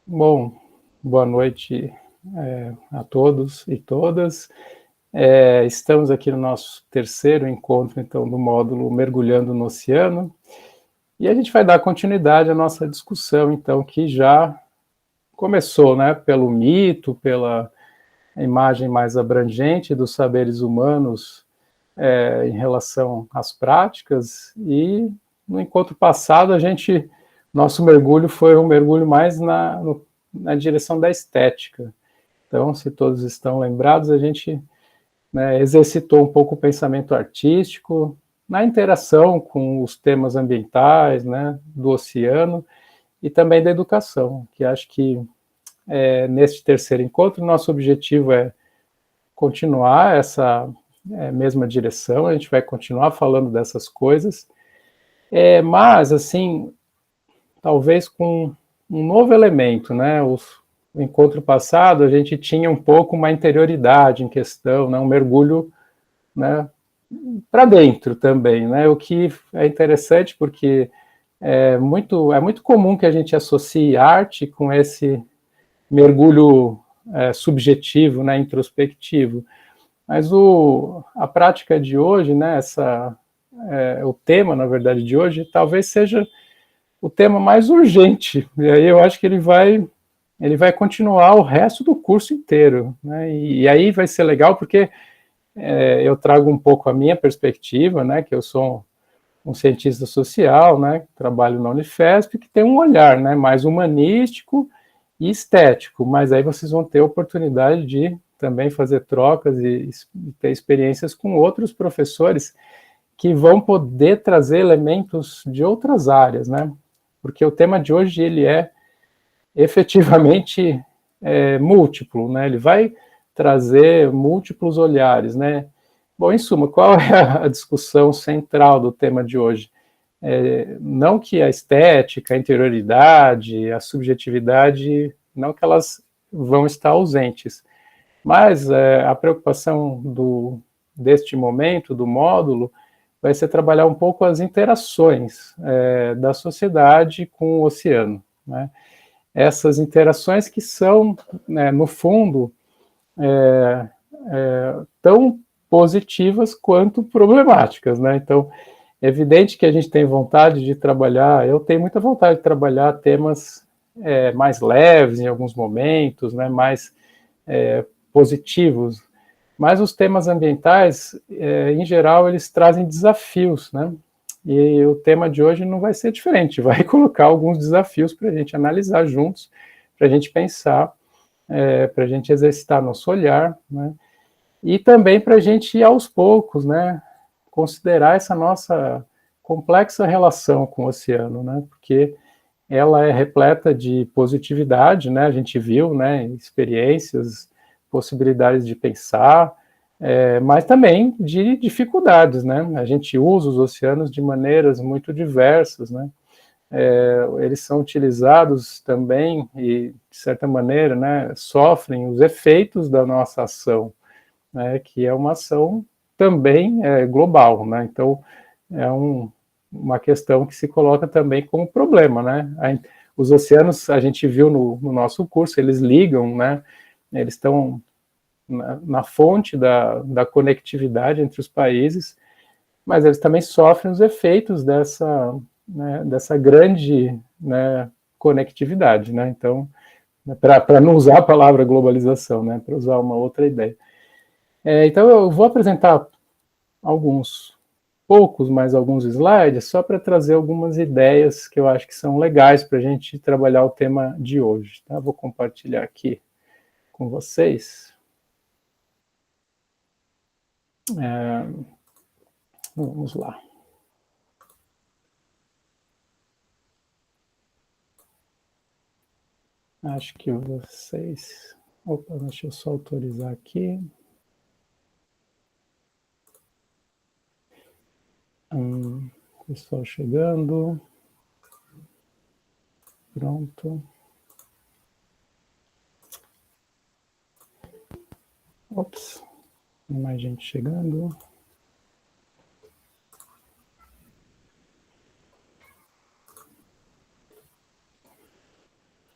Bom, boa noite, a todos e todas. Estamos aqui no nosso terceiro encontro, então, do módulo Mergulhando no Oceano, e a gente vai dar continuidade à nossa discussão, então, que já começou, né, pelo mito, pela imagem mais abrangente dos saberes humanos em relação às práticas, e no encontro passado nosso mergulho foi um mergulho mais na direção da estética. Então, se todos estão lembrados, a gente, né, exercitou um pouco o pensamento artístico na interação com os temas ambientais, né, do oceano e também da educação, que acho que neste terceiro encontro, nosso objetivo é continuar essa mesma direção, a gente vai continuar falando dessas coisas, mas, assim, talvez com um novo elemento, né? O encontro passado a gente tinha um pouco uma interioridade em questão, né? Um mergulho, né, para dentro também, né? O que é interessante porque é muito comum que a gente associe arte com esse mergulho subjetivo, né, introspectivo. Mas a prática de hoje, né, o tema, na verdade, de hoje, talvez seja o tema mais urgente. E aí eu acho que ele vai continuar o resto do curso inteiro, né? E aí vai ser legal porque eu trago um pouco a minha perspectiva, né? Que eu sou um cientista social, né? Trabalho na Unifesp, que tem um olhar, né? Mais humanístico e estético. Mas aí vocês vão ter a oportunidade de também fazer trocas e ter experiências com outros professores que vão poder trazer elementos de outras áreas, né? Porque o tema de hoje ele é efetivamente múltiplo, né? Ele vai trazer múltiplos olhares, né? Bom, em suma, qual é a discussão central do tema de hoje? Não que a estética, a interioridade, a subjetividade, não que elas vão estar ausentes, mas a preocupação deste momento, do módulo, vai ser trabalhar um pouco as interações da sociedade com o oceano, né? Essas interações que são, né, no fundo, tão positivas quanto problemáticas, né? Então, é evidente que a gente tem vontade de trabalhar, eu tenho muita vontade de trabalhar temas mais leves em alguns momentos, né, mais positivos, mas os temas ambientais, em geral, eles trazem desafios, né? E o tema de hoje não vai ser diferente, vai colocar alguns desafios para a gente analisar juntos, para a gente pensar, para a gente exercitar nosso olhar, né? E também para a gente ir aos poucos, né? Considerar essa nossa complexa relação com o oceano, né? Porque ela é repleta de positividade, né? A gente viu, né? Experiências, possibilidades de pensar, mas também de dificuldades, né? A gente usa os oceanos de maneiras muito diversas, né? Eles são utilizados também e, de certa maneira, né, sofrem os efeitos da nossa ação, né, que é uma ação também global, né? Então, é uma questão que se coloca também como problema, né? Os oceanos, a gente viu no nosso curso, eles ligam, né? Eles estão na fonte da conectividade entre os países, mas eles também sofrem os efeitos dessa grande, né, conectividade, né? Então, para não usar a palavra globalização, né, para usar uma outra ideia. Então, eu vou apresentar alguns poucos, mais alguns slides, só para trazer algumas ideias que eu acho que são legais para a gente trabalhar o tema de hoje. Tá? Vou compartilhar aqui com vocês. Vamos lá. Acho que vocês... Opa, deixa eu só autorizar aqui. Pessoal chegando. Pronto. Ops, tem mais gente chegando.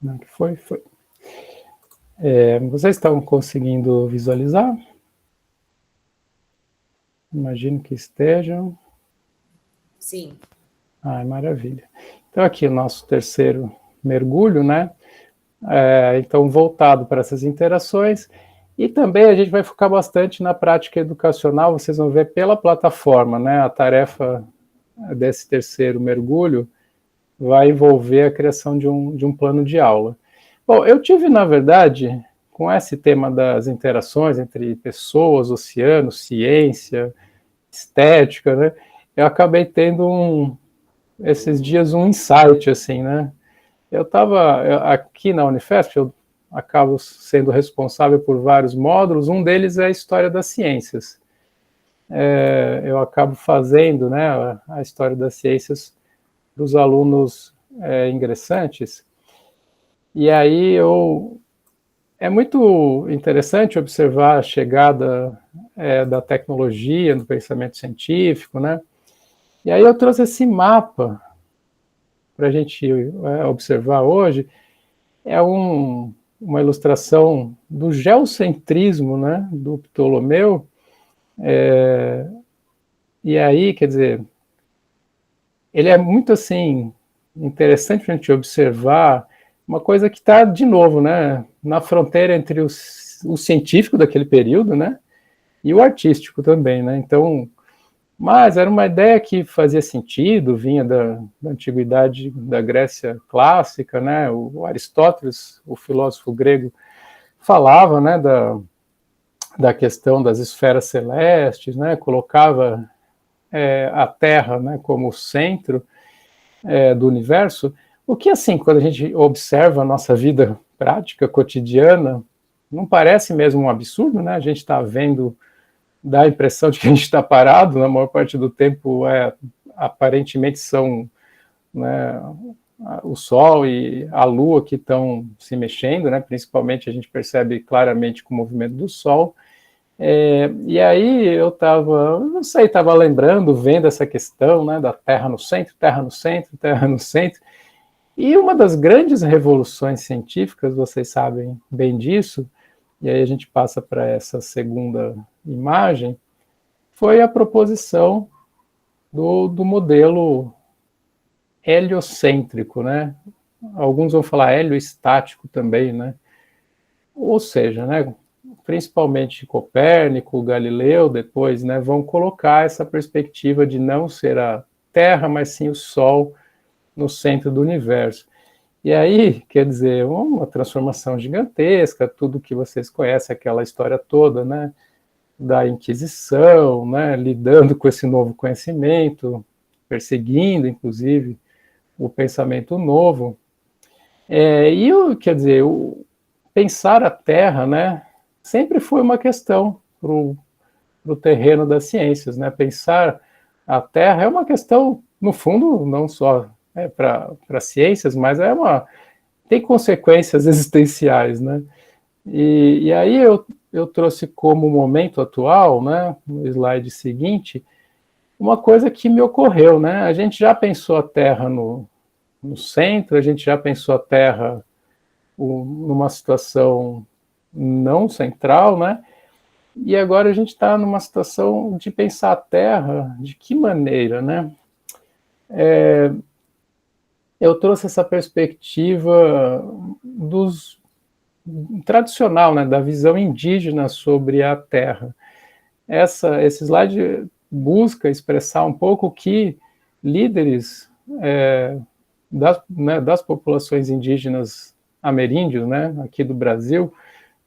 Não, que foi? Foi. Vocês estão conseguindo visualizar? Imagino que estejam. Sim. Maravilha. Então, aqui o nosso terceiro mergulho, né? Então, voltado para essas interações. E também a gente vai focar bastante na prática educacional, vocês vão ver pela plataforma, né? A tarefa desse terceiro mergulho vai envolver a criação de um plano de aula. Bom, eu tive, na verdade, com esse tema das interações entre pessoas, oceano, ciência, estética, né? Eu acabei tendo esses dias um insight, assim, né? Eu estava aqui na Unifesp, eu acabo sendo responsável por vários módulos, um deles é a História das Ciências. Eu acabo fazendo, né, a História das Ciências para os alunos ingressantes, e aí é muito interessante observar a chegada da tecnologia no pensamento científico, né? E aí eu trouxe esse mapa para a gente observar hoje, uma ilustração do geocentrismo, né, do Ptolomeu, e aí, quer dizer, ele é muito, assim, interessante para a gente observar uma coisa que está, de novo, né, na fronteira entre o científico daquele período, né, e o artístico também, né, então, mas era uma ideia que fazia sentido, vinha da antiguidade da Grécia clássica, né, o Aristóteles, o filósofo grego, falava, né, da questão das esferas celestes, né, colocava a Terra, né, como o centro do universo, o que, assim, quando a gente observa a nossa vida prática, cotidiana, não parece mesmo um absurdo, né? A gente está vendo, dá a impressão de que a gente está parado, na maior parte do tempo, aparentemente são, né, o Sol e a Lua que estão se mexendo, né? Principalmente a gente percebe claramente com o movimento do Sol. E aí eu estava lembrando, vendo essa questão, né, da Terra no centro, Terra no centro, Terra no centro. E uma das grandes revoluções científicas, vocês sabem bem disso, e aí a gente passa para essa segunda imagem, foi a proposição do modelo heliocêntrico, né? Alguns vão falar helioestático também, né? Ou seja, né, principalmente Copérnico, Galileu, depois, né, vão colocar essa perspectiva de não ser a Terra, mas sim o Sol no centro do universo. E aí, quer dizer, uma transformação gigantesca, tudo que vocês conhecem, aquela história toda, né, da Inquisição, né, lidando com esse novo conhecimento, perseguindo, inclusive, o pensamento novo. Quer dizer, pensar a Terra, né, sempre foi uma questão para o terreno das ciências, né? Pensar a Terra é uma questão, no fundo, não só para ciências, mas tem consequências existenciais, né? E aí eu trouxe como momento atual, né, no slide seguinte, uma coisa que me ocorreu, né? A gente já pensou a Terra no centro, a gente já pensou a Terra numa situação não central, né? E agora a gente está numa situação de pensar a Terra de que maneira, né? Eu trouxe essa perspectiva tradicional, né, da visão indígena sobre a Terra. Esse slide busca expressar um pouco o que líderes das populações indígenas ameríndios, né, aqui do Brasil,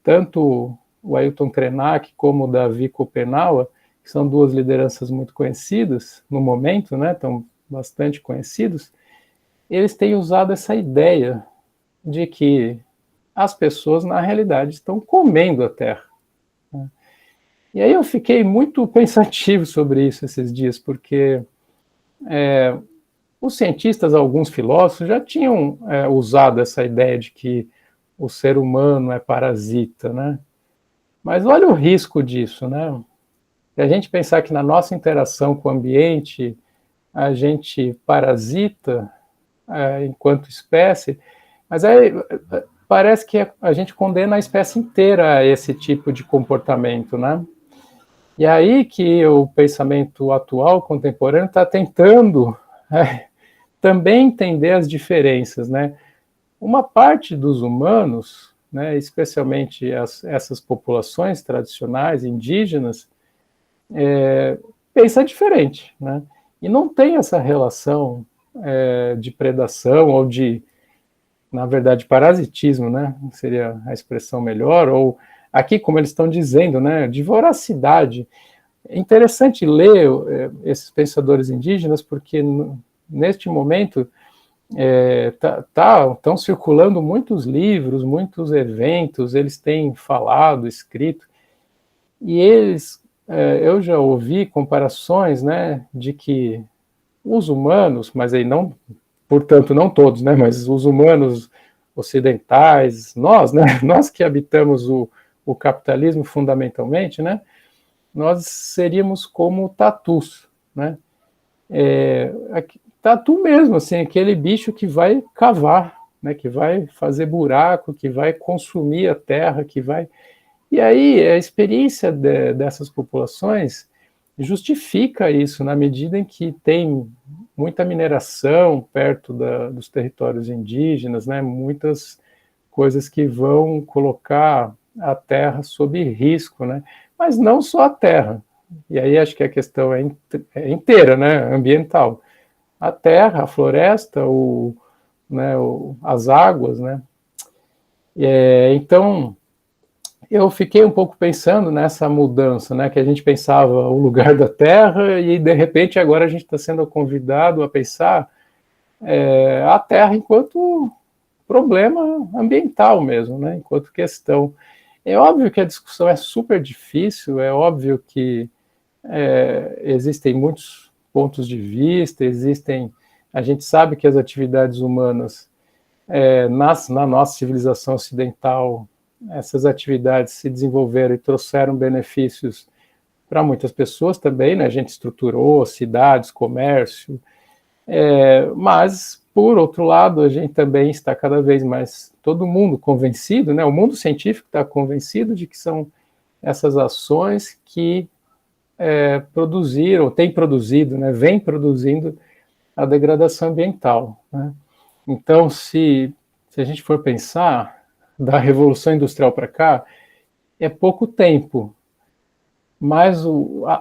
tanto o Ailton Krenak como o Davi Kopenawa, que são duas lideranças muito conhecidas no momento, né, estão bastante conhecidos, eles têm usado essa ideia de que as pessoas, na realidade, estão comendo a Terra. Né? E aí eu fiquei muito pensativo sobre isso esses dias, porque os cientistas, alguns filósofos, já tinham usado essa ideia de que o ser humano é parasita, né? Mas olha o risco disso, né? Se a gente pensar que na nossa interação com o ambiente a gente parasita enquanto espécie, Mas aí parece que a gente condena a espécie inteira a esse tipo de comportamento, né? E aí que o pensamento atual, contemporâneo, está tentando também entender as diferenças, né? Uma parte dos humanos, né, especialmente essas populações tradicionais, indígenas, pensa diferente, né? E não tem essa relação de predação ou de, na verdade, parasitismo, né? Seria a expressão melhor, ou aqui, como eles estão dizendo, né, de voracidade. É interessante ler esses pensadores indígenas, porque neste momento estão circulando muitos livros, muitos eventos, eles têm falado, escrito, e eu já ouvi comparações, né, de que os humanos, mas aí não, portanto, não todos, né, mas os humanos ocidentais, nós, né, nós que habitamos o capitalismo fundamentalmente, né, nós seríamos como tatus, né, tatu mesmo, assim, aquele bicho que vai cavar, né, que vai fazer buraco, que vai consumir a terra, que vai... E aí a experiência dessas populações justifica isso, na medida em que tem muita mineração perto dos territórios indígenas, né, muitas coisas que vão colocar a terra sob risco, né, mas não só a terra. E aí acho que a questão é inteira, né, ambiental. A terra, a floresta, né, as águas, né. Então, eu fiquei um pouco pensando nessa mudança, né, que a gente pensava o lugar da terra e, de repente, agora a gente está sendo convidado a pensar a terra enquanto problema ambiental mesmo, né, enquanto questão. É óbvio que a discussão é super difícil, é óbvio que existem muitos pontos de vista, a gente sabe que as atividades humanas na nossa civilização ocidental, essas atividades se desenvolveram e trouxeram benefícios para muitas pessoas também, né? A gente estruturou cidades, comércio, mas, por outro lado, a gente também está cada vez mais, todo mundo convencido, né? O mundo científico está convencido de que são essas ações que produziram, têm produzido, né? Vem produzindo a degradação ambiental, né? Então, se a gente for pensar da Revolução Industrial para cá, é pouco tempo, mas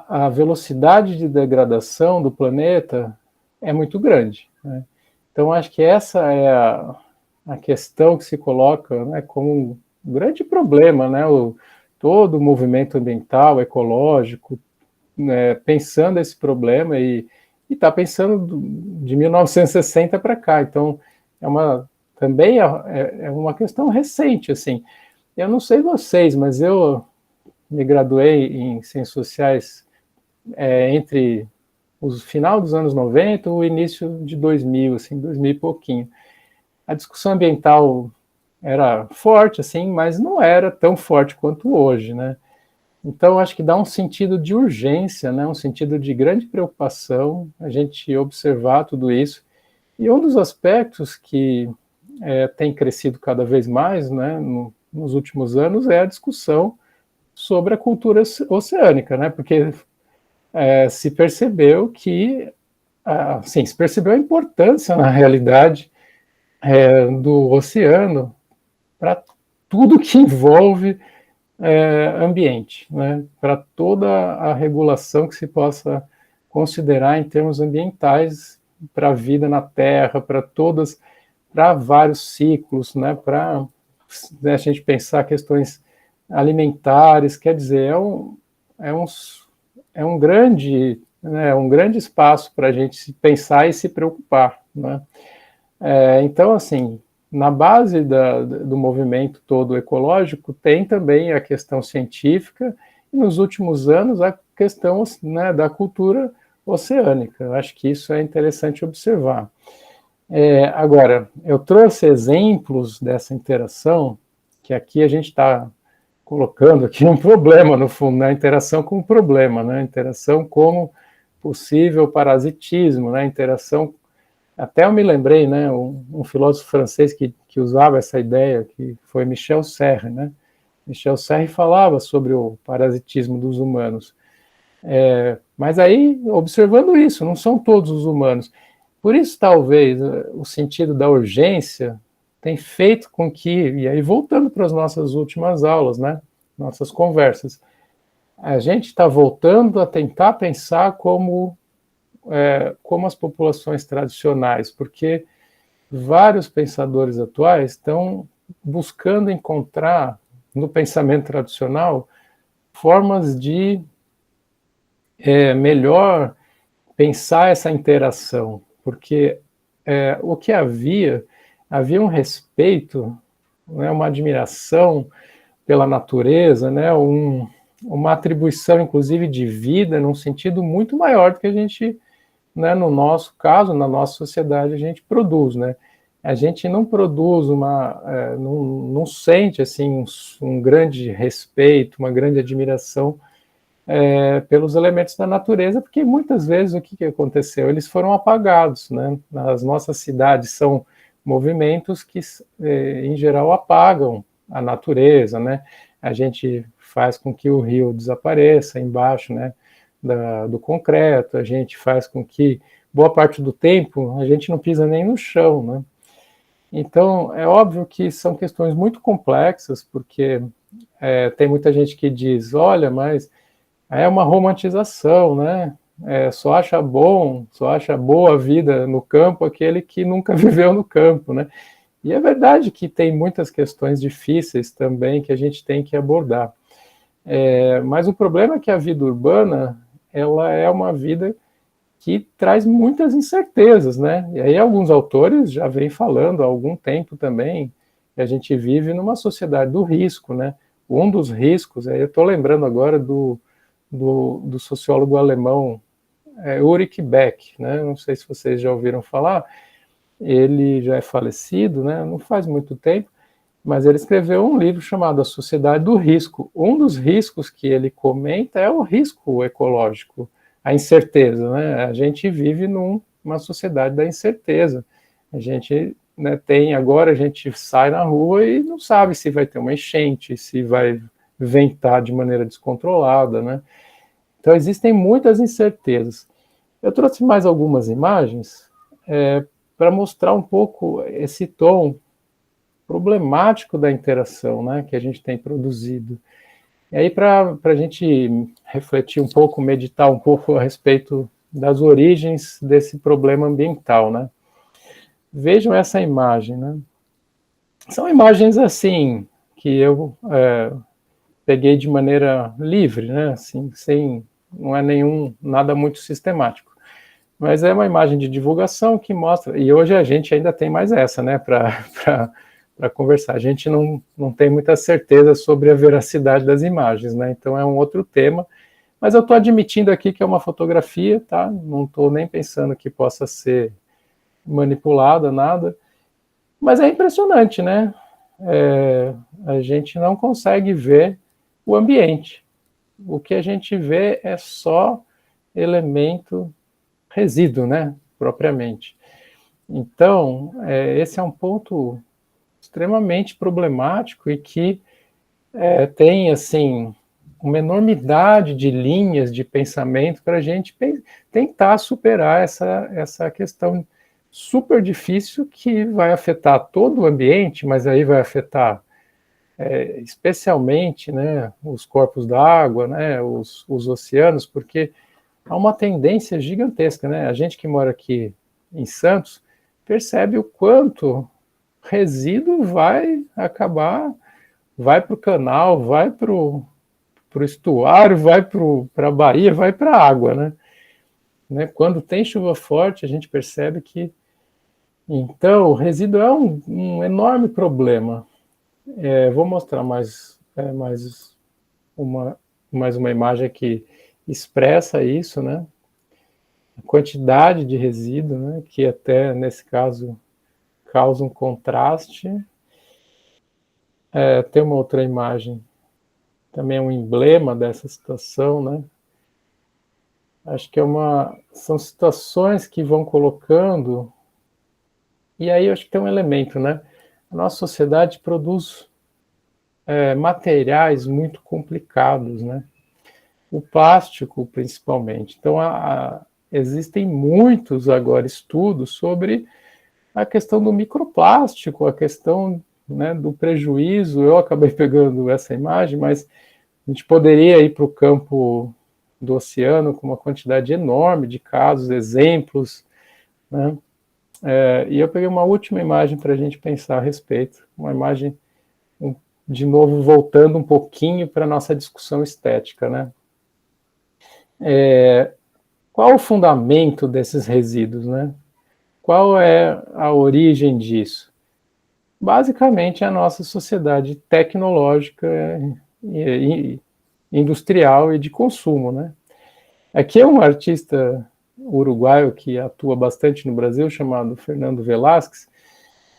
a velocidade de degradação do planeta é muito grande, né? Então, acho que essa é a questão que se coloca, né, como um grande problema, né? Todo o movimento ambiental, ecológico, né, pensando esse problema e está pensando de 1960 para cá. Então, também é uma questão recente, assim. Eu não sei vocês, mas eu me graduei em Ciências Sociais entre o final dos anos 90 e o início de 2000, assim, 2000 e pouquinho. A discussão ambiental era forte, assim, mas não era tão forte quanto hoje, né? Então, acho que dá um sentido de urgência, né? Um sentido de grande preocupação a gente observar tudo isso. E um dos aspectos que tem crescido cada vez mais, né, nos últimos anos, é a discussão sobre a cultura oceânica, né? Porque se percebeu que, se percebeu a importância, na realidade, do oceano para tudo que envolve ambiente, né? Para toda a regulação que se possa considerar em termos ambientais para a vida na Terra, para vários ciclos, né? Para a gente pensar questões alimentares, quer dizer, é um grande, né, um grande espaço para a gente se pensar e se preocupar, né? Então, assim, na base do movimento todo ecológico tem também a questão científica e, nos últimos anos, a questão, né, da cultura oceânica. Eu acho que isso é interessante observar. Agora, eu trouxe exemplos dessa interação, que aqui a gente está colocando aqui um problema, no fundo, né? A interação como problema, né? A interação como possível parasitismo, né? A interação Até eu me lembrei, né, um filósofo francês que usava essa ideia, que foi Michel Serres, né? Michel Serres falava sobre o parasitismo dos humanos. Mas aí, observando isso, não são todos os humanos. Por isso, talvez, o sentido da urgência tem feito com que, e aí voltando para as nossas últimas aulas, né, nossas conversas, a gente está voltando a tentar pensar como as populações tradicionais, porque vários pensadores atuais estão buscando encontrar no pensamento tradicional formas de melhor pensar essa interação, porque o que havia um respeito, né, uma admiração pela natureza, né, uma atribuição, inclusive, de vida, num sentido muito maior do que a gente, né, no nosso caso, na nossa sociedade, a gente produz, né? A gente não produz não sente assim um grande respeito, uma grande admiração pelos elementos da natureza, porque muitas vezes o que aconteceu? Eles foram apagados, né? As nossas cidades são movimentos que, em geral, apagam a natureza, né? A gente faz com que o rio desapareça embaixo, né, do concreto, a gente faz com que, boa parte do tempo, a gente não pisa nem no chão, né? Então, é óbvio que são questões muito complexas, porque tem muita gente que diz, olha, mas é uma romantização, né? Só acha boa a vida no campo aquele que nunca viveu no campo, né? E é verdade que tem muitas questões difíceis também que a gente tem que abordar. Mas o problema é que a vida urbana, ela é uma vida que traz muitas incertezas, né? E aí alguns autores já vêm falando há algum tempo também que a gente vive numa sociedade do risco, né? Um dos riscos, eu estou lembrando agora do sociólogo alemão Ulrich Beck, né? Não sei se vocês já ouviram falar, ele já é falecido, né? Não faz muito tempo, mas ele escreveu um livro chamado A Sociedade do Risco. Um dos riscos que ele comenta é o risco ecológico, a incerteza, né? A gente vive numa sociedade da incerteza. A gente, né, agora a gente sai na rua e não sabe se vai ter uma enchente, se vai ventar de maneira descontrolada, né? Então existem muitas incertezas. Eu trouxe mais algumas imagens para mostrar um pouco esse tom problemático da interação, né, que a gente tem produzido. E aí, para a gente refletir um pouco, meditar um pouco a respeito das origens desse problema ambiental, né? Vejam essa imagem, né? São imagens assim que eu peguei de maneira livre, né? Assim, não é nada muito sistemático. Mas é uma imagem de divulgação que mostra, e hoje a gente ainda tem mais essa, né, para conversar. A gente não tem muita certeza sobre a veracidade das imagens, né? Então é um outro tema, mas eu estou admitindo aqui que é uma fotografia, tá? Não estou nem pensando que possa ser manipulada, nada, mas é impressionante, né? A gente não consegue ver o ambiente. O que a gente vê é só elemento resíduo, né? Propriamente. Então, esse é um ponto extremamente problemático e que tem, assim, uma enormidade de linhas de pensamento para a gente tentar superar essa questão super difícil que vai afetar todo o ambiente, mas aí vai afetar especialmente, né, os corpos d'água, né, os oceanos, porque há uma tendência gigantesca, né? A gente que mora aqui em Santos percebe o quanto resíduo vai acabar, vai para o canal, vai para o estuário, vai para a Bahia, vai para a água, né? Quando tem chuva forte, a gente percebe que... Então, o resíduo é um enorme problema. Vou mostrar mais uma imagem que expressa isso, né? A quantidade de resíduo, né? Que até, nesse caso, causa um contraste. Tem uma outra imagem, também é um emblema dessa situação, né? Acho que são situações que vão colocando E aí eu acho que tem um elemento, né? A nossa sociedade produz materiais muito complicados, né? O plástico, principalmente. Então, existem muitos agora estudos sobre a questão do microplástico, a questão, né, do prejuízo. Eu acabei pegando essa imagem, mas a gente poderia ir para o campo do oceano com uma quantidade enorme de casos, exemplos, né? E eu peguei uma última imagem para a gente pensar a respeito, uma imagem, de novo, voltando um pouquinho para a nossa discussão estética, né? Qual o fundamento desses resíduos, né? Qual é a origem disso? Basicamente, a nossa sociedade tecnológica e industrial e de consumo, né? Aqui é um artista uruguaio que atua bastante no Brasil, chamado Fernando Velasquez,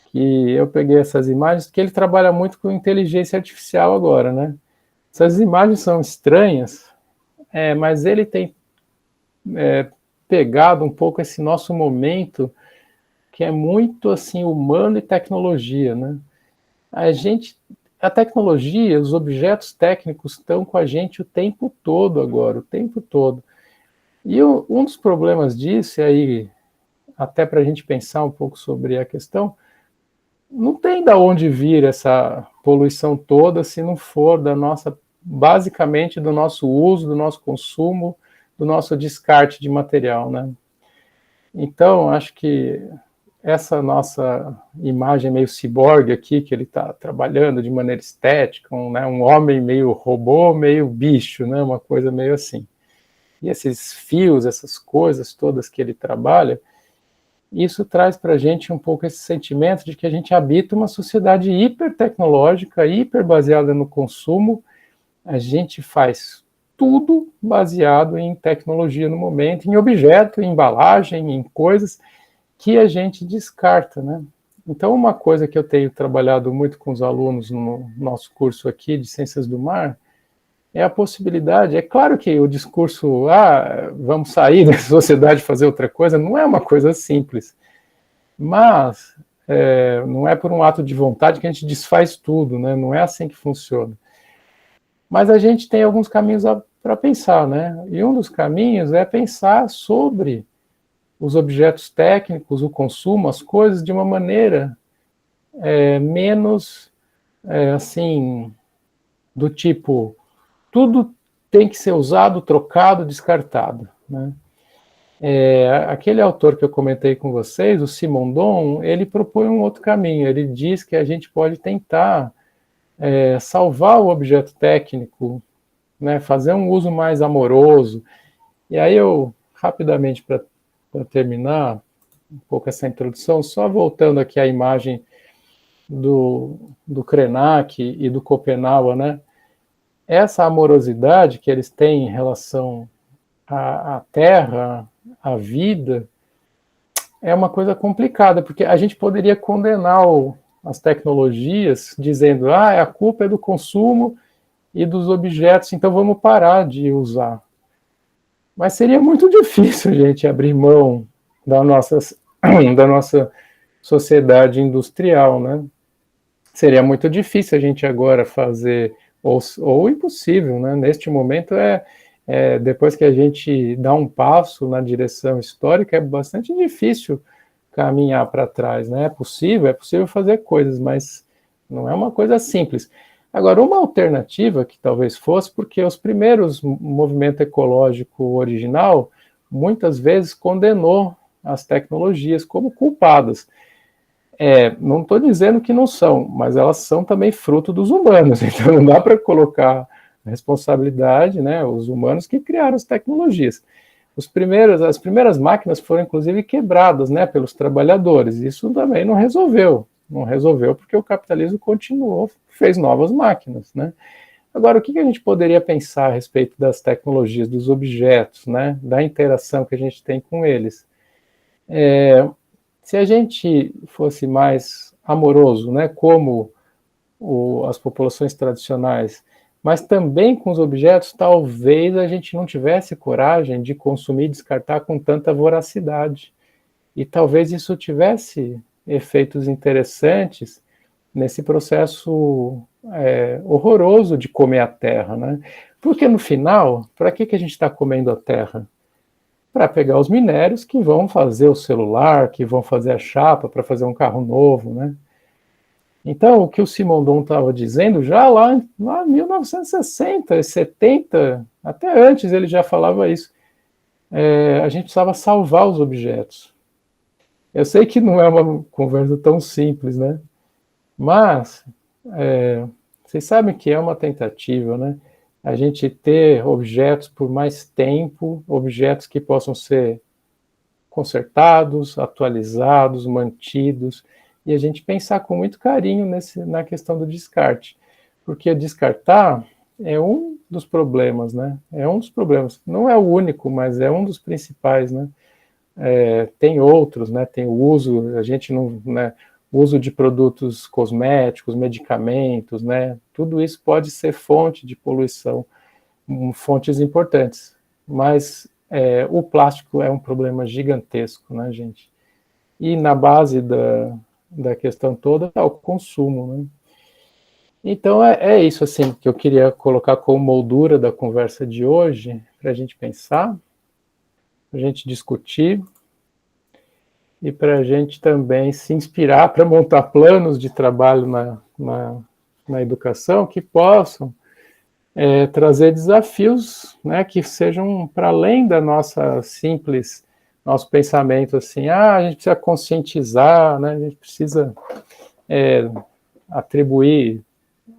que eu peguei essas imagens, que ele trabalha muito com inteligência artificial agora, né? Essas imagens são estranhas, mas ele tem pegado um pouco esse nosso momento, que é muito assim humano e tecnologia, né? A tecnologia, os objetos técnicos estão com a gente o tempo todo agora, o tempo todo. E um dos problemas disso, e aí até para a gente pensar um pouco sobre a questão, não tem de onde vir essa poluição toda se não for basicamente do nosso uso, do nosso consumo, do nosso descarte de material, né? Então, acho que essa nossa imagem meio ciborgue aqui, que ele está trabalhando de maneira estética, um homem meio robô, meio bicho, né? Uma coisa meio assim. E esses fios, essas coisas todas que ele trabalha, isso traz para a gente um pouco esse sentimento de que a gente habita uma sociedade hiper tecnológica, hiper baseada no consumo. A gente faz tudo baseado em tecnologia no momento, em objeto, em embalagem, em coisas que a gente descarta, né? Então, uma coisa que eu tenho trabalhado muito com os alunos no nosso curso aqui de Ciências do Mar é a possibilidade. É claro que o discurso, vamos sair da sociedade e fazer outra coisa, não é uma coisa simples. Mas não é por um ato de vontade que a gente desfaz tudo, né? Não é assim que funciona. Mas a gente tem alguns caminhos para pensar, né? E um dos caminhos é pensar sobre os objetos técnicos, o consumo, as coisas de uma maneira menos assim, do tipo, tudo tem que ser usado, trocado, descartado, né? Aquele autor que eu comentei com vocês, o Simondon, ele propõe um outro caminho. Ele diz que a gente pode tentar salvar o objeto técnico, né, fazer um uso mais amoroso. E aí eu, rapidamente, para terminar um pouco essa introdução, só voltando aqui à imagem do Krenak e do Schopenhauer, né? Essa amorosidade que eles têm em relação à Terra, à vida, é uma coisa complicada, porque a gente poderia condenar as tecnologias dizendo, a culpa é do consumo e dos objetos, então vamos parar de usar. Mas seria muito difícil a gente abrir mão da nossa sociedade industrial, né? Seria muito difícil a gente agora fazer, ou impossível, né? Neste momento depois que a gente dá um passo na direção histórica, é bastante difícil caminhar para trás, né? É possível fazer coisas, mas não é uma coisa simples. Agora, uma alternativa que talvez fosse, porque os primeiros movimento ecológico original muitas vezes condenou as tecnologias como culpadas. Não estou dizendo que não são, mas elas são também fruto dos humanos, então não dá para colocar responsabilidade, né, os humanos que criaram as tecnologias. As primeiras máquinas foram inclusive quebradas, né, pelos trabalhadores. Isso também não resolveu porque o capitalismo continuou, fez novas máquinas, né? Agora, o que a gente poderia pensar a respeito das tecnologias, dos objetos, né, da interação que a gente tem com eles? Se a gente fosse mais amoroso, né, como as populações tradicionais, mas também com os objetos, talvez a gente não tivesse coragem de consumir e descartar com tanta voracidade. E talvez isso tivesse efeitos interessantes nesse processo horroroso de comer a terra, né? Porque no final, para que a gente está comendo a terra? Para pegar os minérios que vão fazer o celular, que vão fazer a chapa para fazer um carro novo, né? Então, o que o Simondon estava dizendo, já lá em 1960, 70, até antes ele já falava isso, a gente precisava salvar os objetos. Eu sei que não é uma conversa tão simples, né? Mas, vocês sabem que é uma tentativa, né? A gente ter objetos por mais tempo, objetos que possam ser consertados, atualizados, mantidos, e a gente pensar com muito carinho na questão do descarte, porque descartar é um dos problemas, né? É um dos problemas. Não é o único, mas é um dos principais, né? Tem outros, né? Tem o uso, a gente não, né? O uso de produtos cosméticos, medicamentos, né? Tudo isso pode ser fonte de poluição, fontes importantes, mas o plástico é um problema gigantesco, né, gente? E na base da questão toda está o consumo, né? Então é isso assim que eu queria colocar como moldura da conversa de hoje, para a gente pensar, para a gente discutir e para a gente também se inspirar para montar planos de trabalho na educação que possam trazer desafios, né, que sejam para além da nosso pensamento assim, a gente precisa conscientizar, né, a gente precisa atribuir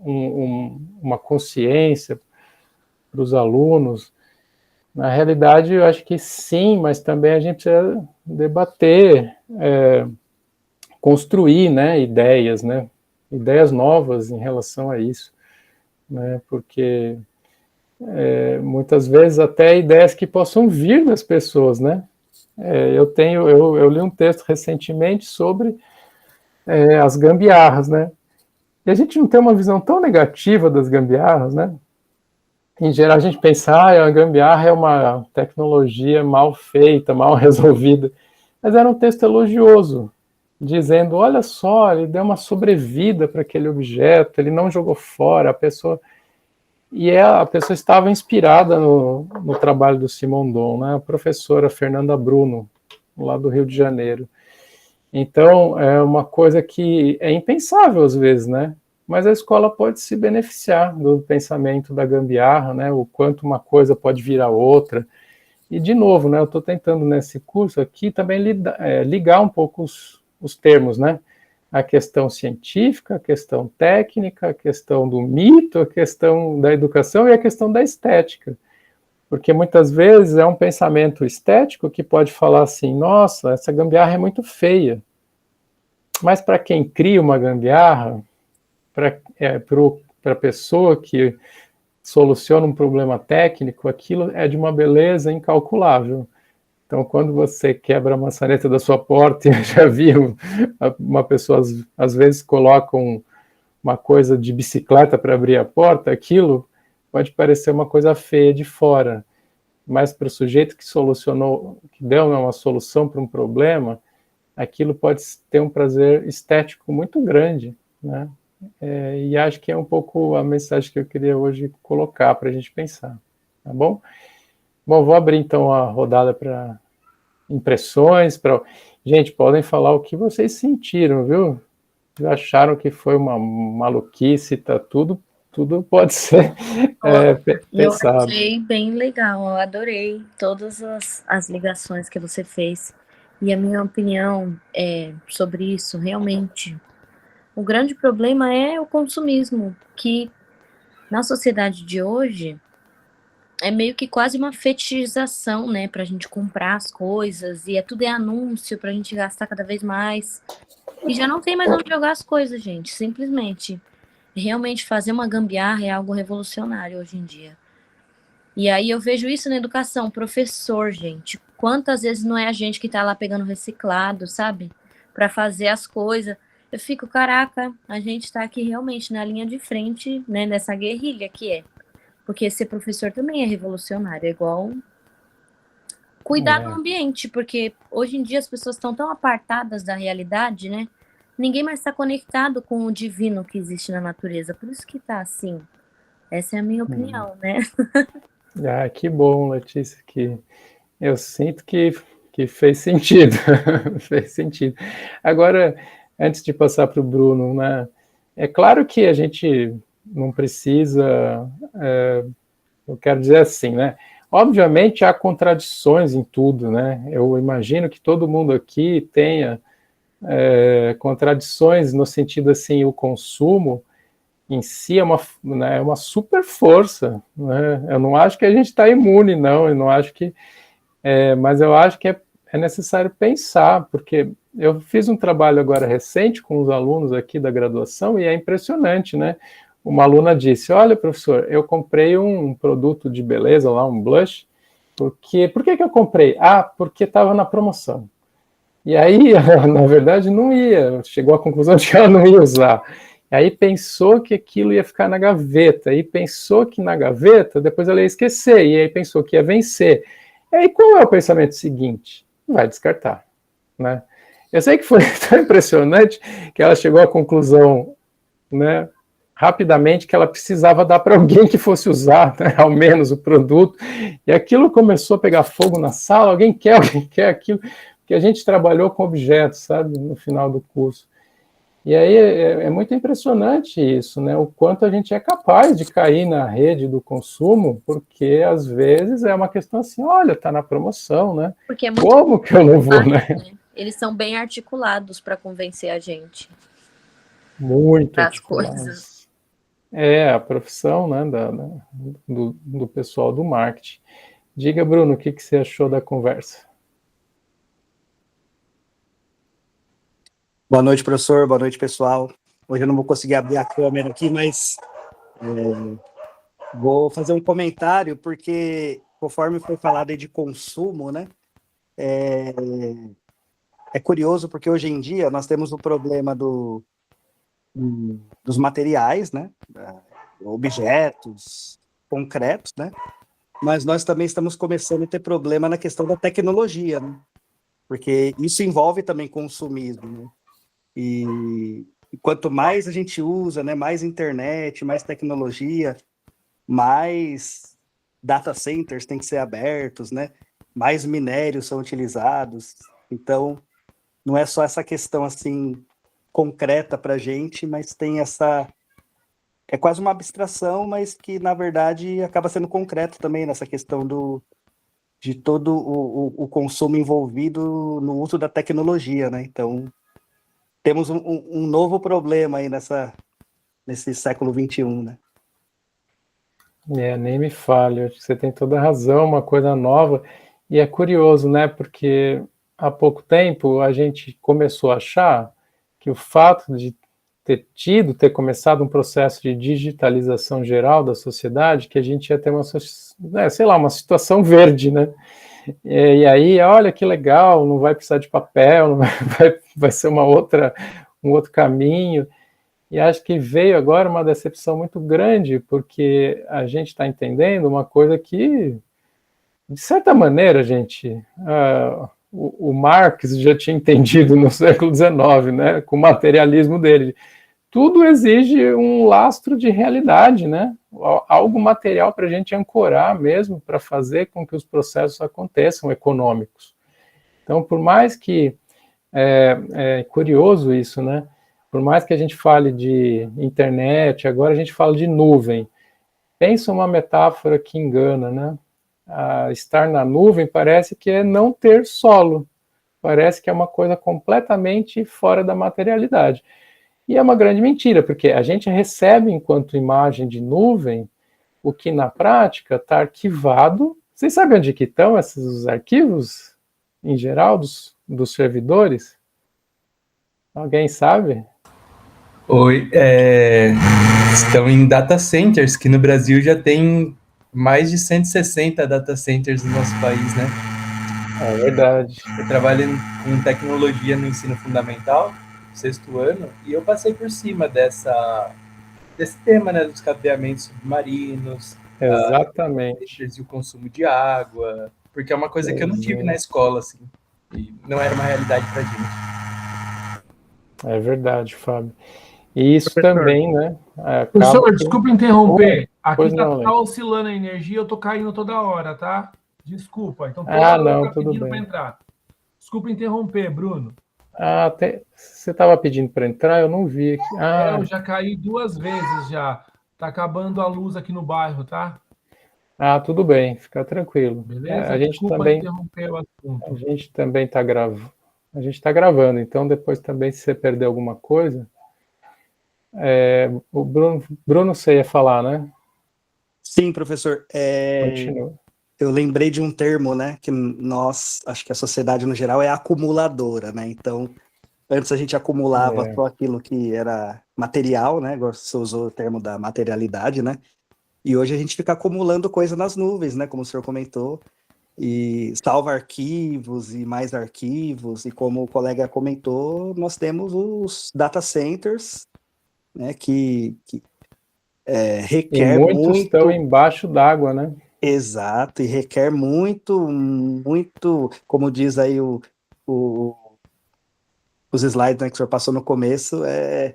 uma consciência para os alunos. Na realidade, eu acho que sim, mas também a gente precisa debater, construir, né, ideias novas em relação a isso, né, porque muitas vezes até ideias que possam vir das pessoas, né? Eu li um texto recentemente sobre as gambiarras, né? E a gente não tem uma visão tão negativa das gambiarras, né? Em geral a gente pensa, a gambiarra é uma tecnologia mal feita, mal resolvida, mas era um texto elogioso, dizendo, olha só, ele deu uma sobrevida para aquele objeto, ele não jogou fora, a pessoa estava inspirada no trabalho do Simondon, né? A professora Fernanda Bruno, lá do Rio de Janeiro. Então, é uma coisa que é impensável às vezes, né? Mas a escola pode se beneficiar do pensamento da gambiarra, né? O quanto uma coisa pode virar outra. E, de novo, né? Eu estou tentando nesse curso aqui também ligar um pouco os termos, né? A questão científica, a questão técnica, a questão do mito, a questão da educação e a questão da estética. Porque muitas vezes é um pensamento estético que pode falar assim, nossa, essa gambiarra é muito feia. Mas para quem cria uma gambiarra, para a pessoa que soluciona um problema técnico, aquilo é de uma beleza incalculável. Então, quando você quebra a maçaneta da sua porta, eu já vi uma pessoa, às vezes, coloca uma coisa de bicicleta para abrir a porta, aquilo pode parecer uma coisa feia de fora, mas para o sujeito que deu uma solução para um problema, aquilo pode ter um prazer estético muito grande, né? E acho que é um pouco a mensagem que eu queria hoje colocar para a gente pensar, tá bom? Bom, vou abrir então a rodada para impressões. Gente, podem falar o que vocês sentiram, viu? Já acharam que foi uma maluquice, tá tudo pode ser Eu pensado. achei bem legal, eu adorei todas as ligações que você fez. E a minha opinião sobre isso, realmente, o grande problema é o consumismo, que na sociedade de hoje é meio que quase uma fetichização, né, pra gente comprar as coisas, e tudo é anúncio pra gente gastar cada vez mais. E já não tem mais onde jogar as coisas, gente, simplesmente. Realmente fazer uma gambiarra é algo revolucionário hoje em dia. E aí eu vejo isso na educação, professor, gente. Quantas vezes não é a gente que tá lá pegando reciclado, sabe? Pra fazer as coisas. Eu fico, caraca, a gente tá aqui realmente na linha de frente, né, nessa guerrilha que é. Porque ser professor também é revolucionário, é igual cuidar do ambiente, porque hoje em dia as pessoas estão tão apartadas da realidade, né? Ninguém mais está conectado com o divino que existe na natureza. Por isso que tá assim. Essa é a minha opinião, né? Ah, que bom, Letícia, que eu sinto que fez sentido. Fez sentido. Agora, antes de passar para o Bruno, né? É claro que a gente não precisa... eu quero dizer assim, né? Obviamente há contradições em tudo, né? Eu imagino que todo mundo aqui tenha contradições no sentido assim, o consumo em si é né, uma super força, né? Eu não acho que a gente está imune, não. Eu não acho que, mas eu acho que é necessário pensar, porque eu fiz um trabalho agora recente com os alunos aqui da graduação e é impressionante, né? Uma aluna disse: olha, professor, eu comprei um produto de beleza lá, um blush, por que eu comprei? Ah, porque estava na promoção. E aí, na verdade, não ia, chegou à conclusão de que ela não ia usar. E aí pensou que aquilo ia ficar na gaveta, e pensou que na gaveta, depois ela ia esquecer, e aí pensou que ia vencer. E aí qual é o pensamento seguinte? Vai descartar, né? Eu sei que foi tão impressionante que ela chegou à conclusão, né, rapidamente, que ela precisava dar para alguém que fosse usar, né, ao menos o produto, e aquilo começou a pegar fogo na sala, alguém quer aquilo, porque a gente trabalhou com objetos, sabe, no final do curso. E aí é muito impressionante isso, né, o quanto a gente é capaz de cair na rede do consumo, porque às vezes é uma questão assim, olha, tá na promoção, né, porque é muito como que eu não vou, né? Eles são bem articulados para convencer a gente. Muito Das articulados. coisas. É a profissão, né, do pessoal do marketing. Diga, Bruno, o que você achou da conversa? Boa noite, professor. Boa noite, pessoal. Hoje eu não vou conseguir abrir a câmera aqui, mas vou fazer um comentário, porque conforme foi falado aí de consumo, né, é curioso, porque hoje em dia nós temos o problema dos materiais, né, objetos concretos, né, mas nós também estamos começando a ter problema na questão da tecnologia, né, porque isso envolve também consumismo, né, e quanto mais a gente usa, né, mais internet, mais tecnologia, mais data centers têm que ser abertos, né, mais minérios são utilizados. Então, não é só essa questão assim concreta para a gente, mas tem essa... É quase uma abstração, mas que, na verdade, acaba sendo concreto também nessa questão de todo o consumo envolvido no uso da tecnologia, né? Então, temos um novo problema aí nesse século XXI, né? Nem me fale, acho que você tem toda a razão, uma coisa nova, e é curioso, né, porque há pouco tempo a gente começou a achar que o fato de ter começado um processo de digitalização geral da sociedade, que a gente ia ter uma situação verde, né, e aí, olha que legal, não vai precisar de papel, não vai ser um outro caminho. E acho que veio agora uma decepção muito grande, porque a gente está entendendo uma coisa que, de certa maneira, o Marx já tinha entendido no século XIX, né, com o materialismo dele. Tudo exige um lastro de realidade, né? Algo material para a gente ancorar mesmo, para fazer com que os processos aconteçam econômicos. Então, por mais que é curioso isso, né? Por mais que a gente fale de internet, agora a gente fala de nuvem. Pensa uma metáfora que engana, né? Estar na nuvem parece que é não ter solo, parece que é uma coisa completamente fora da materialidade. E é uma grande mentira, porque a gente recebe enquanto imagem de nuvem o que na prática está arquivado. Vocês sabem onde que estão esses arquivos, em geral, dos servidores? Alguém sabe? Oi, estão em data centers, que no Brasil já tem mais de 160 data centers no nosso país, né? É verdade. Eu trabalho com tecnologia no ensino fundamental, sexto ano, e eu passei por cima desse tema, né, dos cabeamentos submarinos, Exatamente. e o consumo de água, porque é uma coisa que eu não tive na escola, assim, e não era uma realidade pra gente. É verdade, Fábio. E isso também, né? Professor, desculpa interromper. Pois Aqui não, tá oscilando a energia, eu tô caindo toda hora, tá? Desculpa. Então, toda hora não, tá tudo pedindo bem. para entrar. Desculpa interromper, Bruno. Você estava pedindo para entrar, eu não vi aqui. Eu já caí 2 vezes já. Tá acabando a luz aqui no bairro, tá? Tudo bem, fica tranquilo. Beleza? A gente Desculpa também, interromper o assunto. a gente também está gravando. A gente está gravando, então depois também, se você perder alguma coisa, o Bruno, você ia falar, né? Sim, professor. Continua. Eu lembrei de um termo, né, que nós, acho que a sociedade no geral é acumuladora, né? Então, antes a gente acumulava só aquilo que era material, né? Agora você usou o termo da materialidade, né? E hoje a gente fica acumulando coisa nas nuvens, né? Como o senhor comentou, e salva arquivos e mais arquivos, e como o colega comentou, nós temos os data centers, né? Que requer E muitos muito... estão embaixo d'água, né? Exato, e requer muito, como diz aí os slides, né, que o senhor passou no começo, é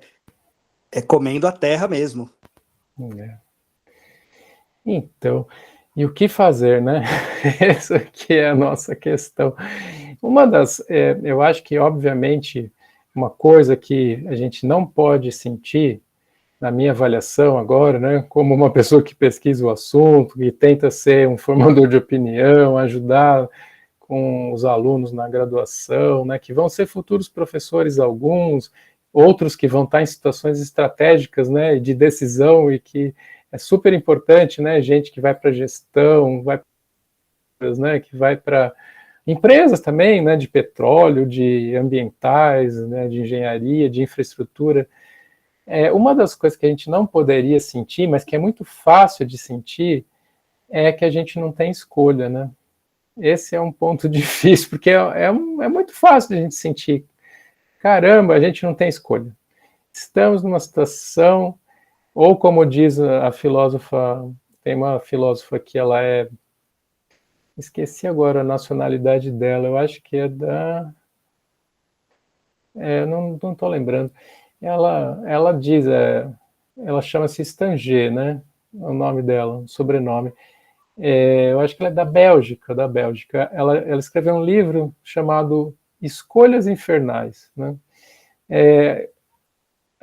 comendo a terra mesmo. Então, e o que fazer, né? Essa aqui é a nossa questão. Eu acho que, obviamente, uma coisa que a gente não pode sentir, na minha avaliação agora, né, como uma pessoa que pesquisa o assunto, que tenta ser um formador de opinião, ajudar com os alunos na graduação, né, que vão ser futuros professores alguns, outros que vão estar em situações estratégicas, né, de decisão, e que é super importante, né, gente que vai para gestão, né, que vai para empresas também, né, de petróleo, de ambientais, né, de engenharia, de infraestrutura. Uma das coisas que a gente não poderia sentir, mas que é muito fácil de sentir, é que a gente não tem escolha, né? Esse é um ponto difícil, porque é muito fácil de a gente sentir, caramba, a gente não tem escolha. Estamos numa situação, ou como diz a filósofa, tem uma filósofa que ela esqueci agora a nacionalidade dela, eu acho que é da... não estou lembrando. Ela diz, ela chama-se Stanger, né? O nome dela, o sobrenome. Eu acho que ela é da Bélgica. Ela escreveu um livro chamado Escolhas Infernais, né?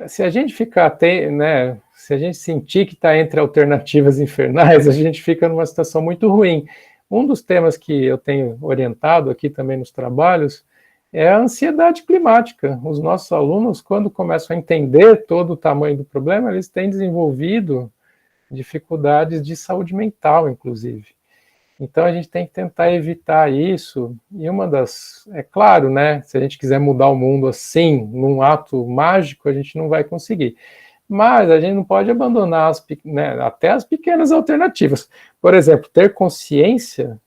Se a gente né? Se a gente sentir que está entre alternativas infernais, a gente fica numa situação muito ruim. Um dos temas que eu tenho orientado aqui também nos trabalhos é a ansiedade climática. Os nossos alunos, quando começam a entender todo o tamanho do problema, eles têm desenvolvido dificuldades de saúde mental, inclusive. Então, a gente tem que tentar evitar isso, e é claro, né, se a gente quiser mudar o mundo assim, num ato mágico, a gente não vai conseguir. Mas a gente não pode abandonar até as pequenas alternativas. Por exemplo, ter consciência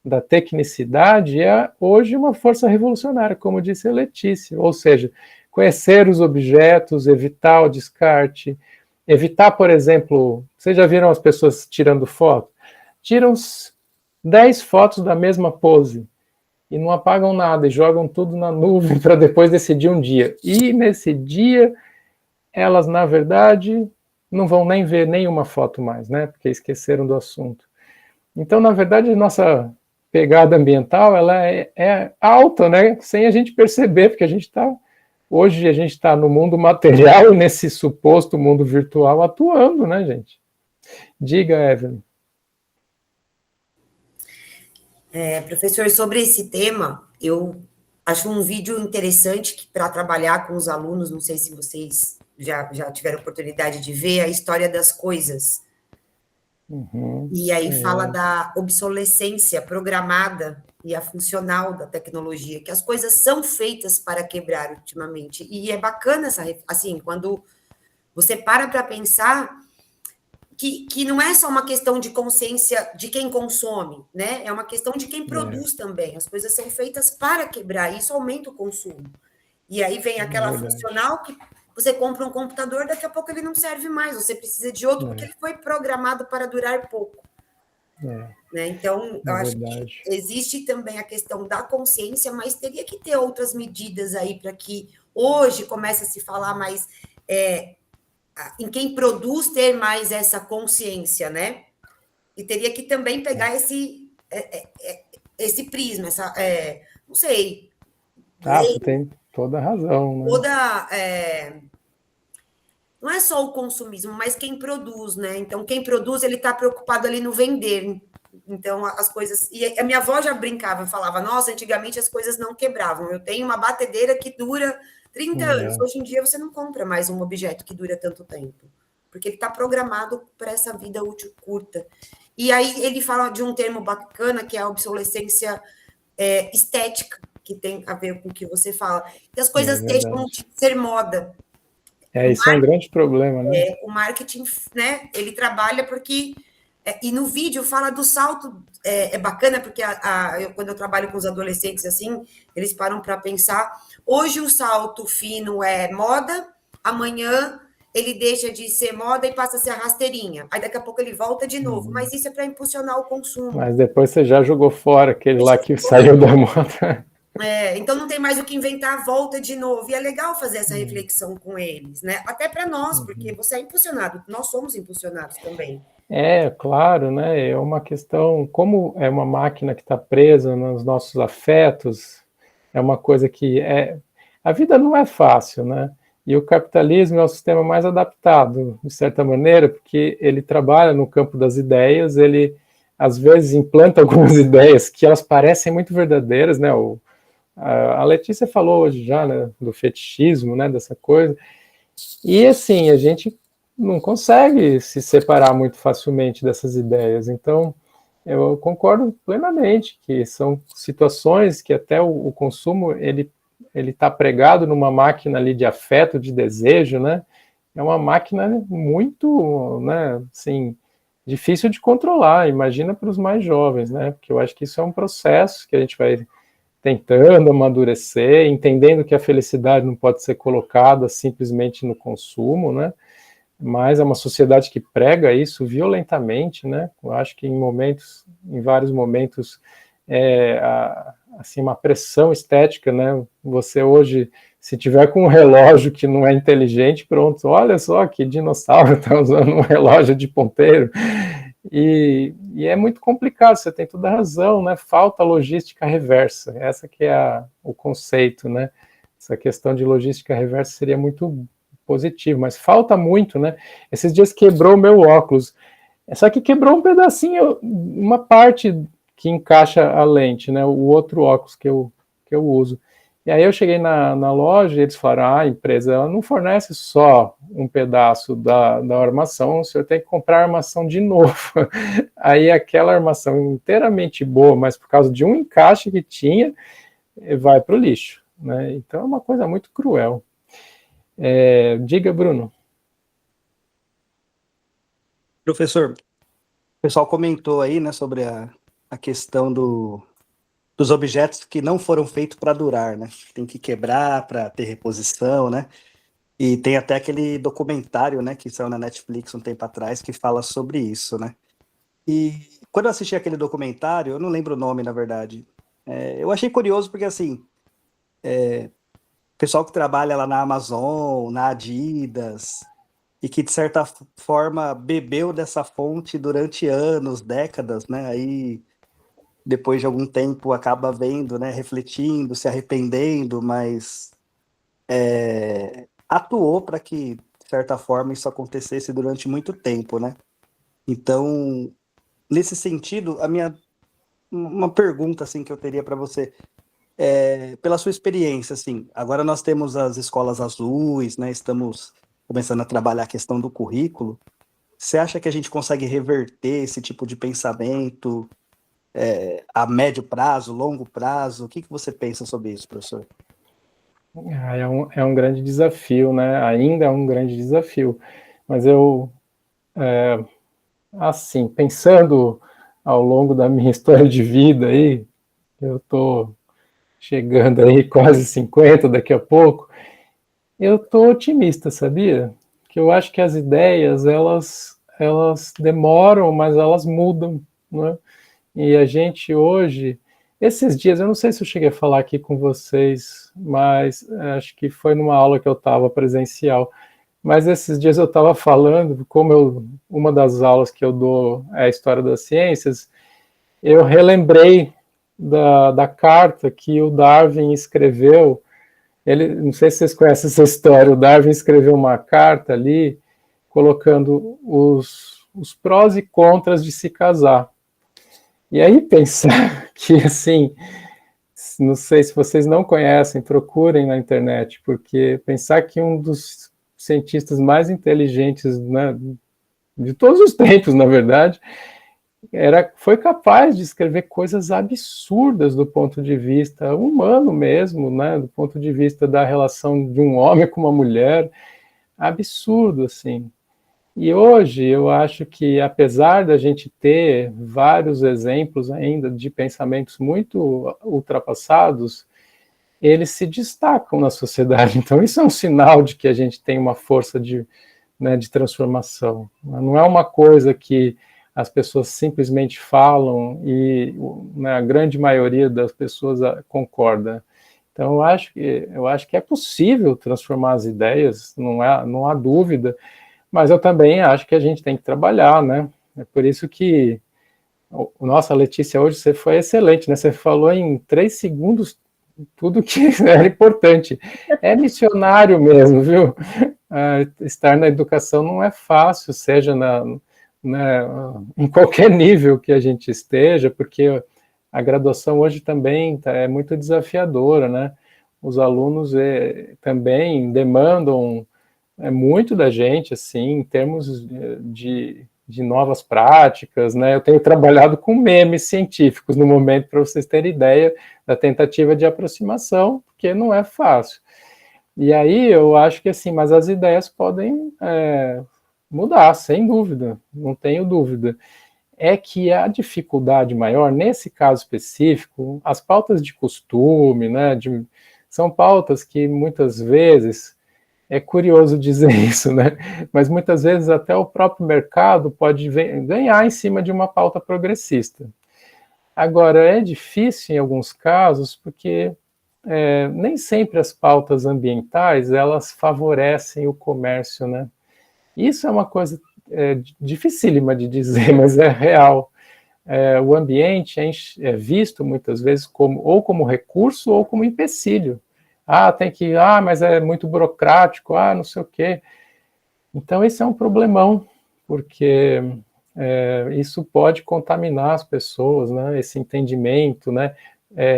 da tecnicidade é hoje uma força revolucionária, como disse a Letícia, ou seja, conhecer os objetos, evitar o descarte, evitar, por exemplo, vocês já viram as pessoas tirando foto? Tiram 10 fotos da mesma pose e não apagam nada e jogam tudo na nuvem para depois decidir um dia. E nesse dia, elas, na verdade, não vão nem ver nenhuma foto mais, né? Porque esqueceram do assunto. Então, na verdade, nossa pegada ambiental ela é alta, né? Sem a gente perceber, porque hoje a gente está no mundo material e nesse suposto mundo virtual atuando, né, gente? Diga, Evelyn. Professor, sobre esse tema, eu acho um vídeo interessante para trabalhar com os alunos, não sei se vocês já tiveram oportunidade de ver, a história das coisas. E aí fala da obsolescência programada e a funcional da tecnologia, que as coisas são feitas para quebrar ultimamente. E é bacana assim, quando você para pensar que não é só uma questão de consciência de quem consome, né? É uma questão de quem produz também. As coisas são feitas para quebrar, e isso aumenta o consumo. E aí vem aquela funcional que você compra um computador, daqui a pouco ele não serve mais, você precisa de outro, porque ele foi programado para durar pouco. Né? Então, eu acho verdade. que existe também a questão da consciência, mas teria que ter outras medidas aí para que hoje comece a se falar mais em quem produz ter mais essa consciência, né? E teria que também pegar esse prisma, não sei, Você tem toda a razão, né? não é só o consumismo, mas quem produz, né? Então, quem produz, ele está preocupado ali no vender. Então, as coisas... E a minha avó já brincava, falava, nossa, antigamente as coisas não quebravam. Eu tenho uma batedeira que dura 30 anos. Hoje em dia, você não compra mais um objeto que dura tanto tempo, porque ele está programado para essa vida útil curta. E aí, ele fala de um termo bacana, que é a obsolescência estética, que tem a ver com o que você fala. E as coisas deixam de ser moda. Isso é um grande problema, né? O marketing, né, ele trabalha porque... e no vídeo fala do salto, é bacana, porque quando eu trabalho com os adolescentes, assim, eles param para pensar, hoje o salto fino é moda, amanhã ele deixa de ser moda e passa a ser a rasteirinha. Aí daqui a pouco ele volta de novo, mas isso é para impulsionar o consumo. Mas depois você já jogou fora aquele lá que saiu da moda. Então não tem mais o que inventar, volta de novo. E é legal fazer essa reflexão com eles, né? Até para nós, porque você é impulsionado, nós somos impulsionados também. Claro, né? É uma questão, como é uma máquina que está presa nos nossos afetos, é uma coisa que a vida não é fácil, né? E o capitalismo é o sistema mais adaptado, de certa maneira, porque ele trabalha no campo das ideias, ele às vezes implanta algumas ideias que elas parecem muito verdadeiras, né? A Letícia falou hoje já, né, do fetichismo, né, dessa coisa, e assim, a gente não consegue se separar muito facilmente dessas ideias, então eu concordo plenamente que são situações que até o consumo, ele está pregado numa máquina ali de afeto, de desejo, né, é uma máquina muito, né, assim, difícil de controlar, imagina para os mais jovens, né, porque eu acho que isso é um processo que a gente vai tentando amadurecer, entendendo que a felicidade não pode ser colocada simplesmente no consumo, né? Mas é uma sociedade que prega isso violentamente, né? Eu acho que em vários momentos, assim, uma pressão estética, né? Você hoje, se tiver com um relógio que não é inteligente, pronto, olha só que dinossauro está usando um relógio de ponteiro. E é muito complicado, você tem toda a razão, né? Falta logística reversa, essa que é o conceito, né? Essa questão de logística reversa seria muito positivo, mas falta muito, né? Esses dias quebrou o meu óculos, só que quebrou um pedacinho, uma parte que encaixa a lente, né? O outro óculos que eu uso. E aí eu cheguei na loja e eles falaram, a empresa ela não fornece só um pedaço da armação, o senhor tem que comprar a armação de novo. Aí aquela armação inteiramente boa, mas por causa de um encaixe que tinha, vai para o lixo, né? Então é uma coisa muito cruel. Diga, Bruno. Professor, o pessoal comentou aí, né, sobre a questão dos objetos que não foram feitos para durar, né? Tem que quebrar para ter reposição, né? E tem até aquele documentário, né, que saiu na Netflix um tempo atrás, que fala sobre isso, né? E quando eu assisti aquele documentário, eu não lembro o nome, na verdade, eu achei curioso porque, assim, o pessoal que trabalha lá na Amazon, na Adidas, e que, de certa forma, bebeu dessa fonte durante anos, décadas, né? Aí, depois de algum tempo, acaba vendo, né, refletindo, se arrependendo, mas atuou para que, de certa forma, isso acontecesse durante muito tempo, né? Então, nesse sentido, uma pergunta assim que eu teria para você, pela sua experiência, assim, agora nós temos as escolas azuis, né? Estamos começando a trabalhar a questão do currículo. Você acha que a gente consegue reverter esse tipo de pensamento a médio prazo, longo prazo? O que você pensa sobre isso, professor? É um grande desafio, né? Ainda é um grande desafio. Mas assim, pensando ao longo da minha história de vida aí, eu estou chegando aí quase 50 daqui a pouco, eu estou otimista, sabia? Que eu acho que as ideias, elas demoram, mas elas mudam, né? E a gente hoje, esses dias, eu não sei se eu cheguei a falar aqui com vocês, mas acho que foi numa aula que eu estava presencial, mas esses dias eu estava falando, uma das aulas que eu dou é a História das Ciências, eu relembrei da carta que o Darwin escreveu. Não sei se vocês conhecem essa história, o Darwin escreveu uma carta ali, colocando os prós e contras de se casar. E aí pensar que, assim, não sei se vocês não conhecem, procurem na internet, porque pensar que um dos cientistas mais inteligentes, né, de todos os tempos, na verdade, foi capaz de escrever coisas absurdas do ponto de vista humano mesmo, né, do ponto de vista da relação de um homem com uma mulher, absurdo, assim. E hoje eu acho que, apesar da gente ter vários exemplos ainda de pensamentos muito ultrapassados, eles se destacam na sociedade. Então isso é um sinal de que a gente tem uma força né, de transformação. Não é uma coisa que as pessoas simplesmente falam e, né, a grande maioria das pessoas concorda. Então eu acho que é possível transformar as ideias, não há dúvida, mas eu também acho que a gente tem que trabalhar, né? É por isso que, nossa, Letícia, hoje você foi excelente, né? Você falou em 3 segundos tudo que era importante. É missionário mesmo, viu? Estar na educação não é fácil, seja em qualquer nível que a gente esteja, porque a graduação hoje também é muito desafiadora, né? Os alunos também demandam muito da gente, assim, em termos de novas práticas, né? Eu tenho trabalhado com memes científicos no momento, para vocês terem ideia da tentativa de aproximação, porque não é fácil. E aí eu acho que, assim, mas as ideias podem mudar, sem dúvida, não tenho dúvida. É que a dificuldade maior, nesse caso específico, as pautas de costume, né, são pautas que muitas vezes, é curioso dizer isso, né, mas muitas vezes até o próprio mercado pode ganhar em cima de uma pauta progressista. Agora, é difícil em alguns casos, porque nem sempre as pautas ambientais, elas favorecem o comércio, né. Isso é uma coisa dificílima de dizer, mas é real. O ambiente é visto muitas vezes ou como recurso ou como empecilho. Mas é muito burocrático, não sei o quê. Então, esse é um problemão, porque isso pode contaminar as pessoas, né? Esse entendimento, né?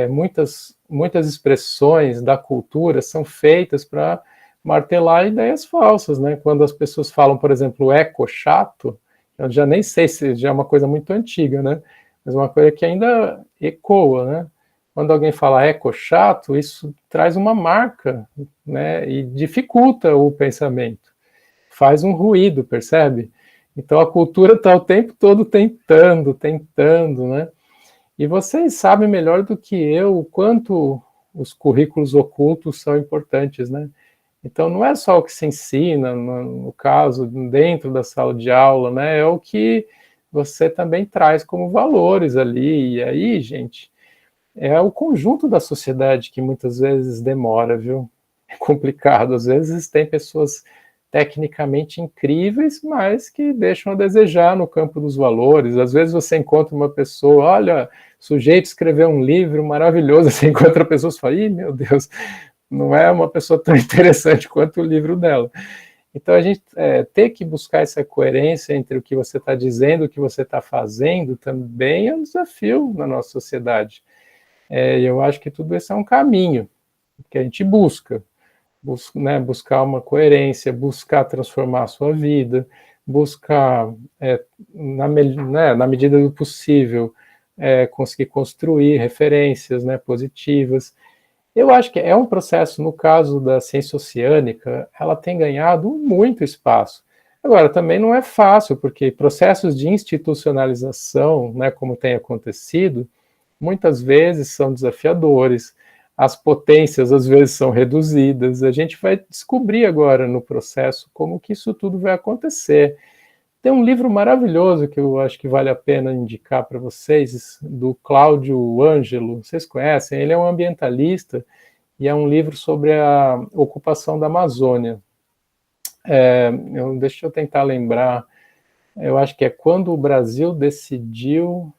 Muitas expressões da cultura são feitas para martelar ideias falsas, né? Quando as pessoas falam, por exemplo, eco-chato, eu já nem sei se já é uma coisa muito antiga, né? Mas uma coisa que ainda ecoa, né? Quando alguém fala eco-chato, isso traz uma marca, né? E dificulta o pensamento. Faz um ruído, percebe? Então a cultura está o tempo todo tentando, né? E vocês sabem melhor do que eu o quanto os currículos ocultos são importantes, né? Então, não é só o que se ensina, no caso, dentro da sala de aula, né? É o que você também traz como valores ali. E aí, gente, é o conjunto da sociedade que muitas vezes demora, viu? É complicado. Às vezes tem pessoas tecnicamente incríveis, mas que deixam a desejar no campo dos valores. Às vezes você encontra uma pessoa, olha, o sujeito escreveu um livro maravilhoso, você encontra pessoas e fala, ih, meu Deus, não é uma pessoa tão interessante quanto o livro dela. Então, a gente ter que buscar essa coerência entre o que você está dizendo e o que você está fazendo também é um desafio na nossa sociedade. Eu acho que tudo isso é um caminho que a gente né, buscar uma coerência, buscar transformar a sua vida, buscar, na medida do possível, conseguir construir referências, né, positivas. Eu acho que é um processo, no caso da ciência oceânica, ela tem ganhado muito espaço. Agora, também não é fácil, porque processos de institucionalização, né, como tem acontecido, muitas vezes são desafiadores, as potências às vezes são reduzidas, a gente vai descobrir agora no processo como que isso tudo vai acontecer. Tem um livro maravilhoso que eu acho que vale a pena indicar para vocês, do Cláudio Ângelo, vocês conhecem? Ele é um ambientalista e é um livro sobre a ocupação da Amazônia. Deixa eu tentar lembrar, eu acho que é quando o Brasil decidiu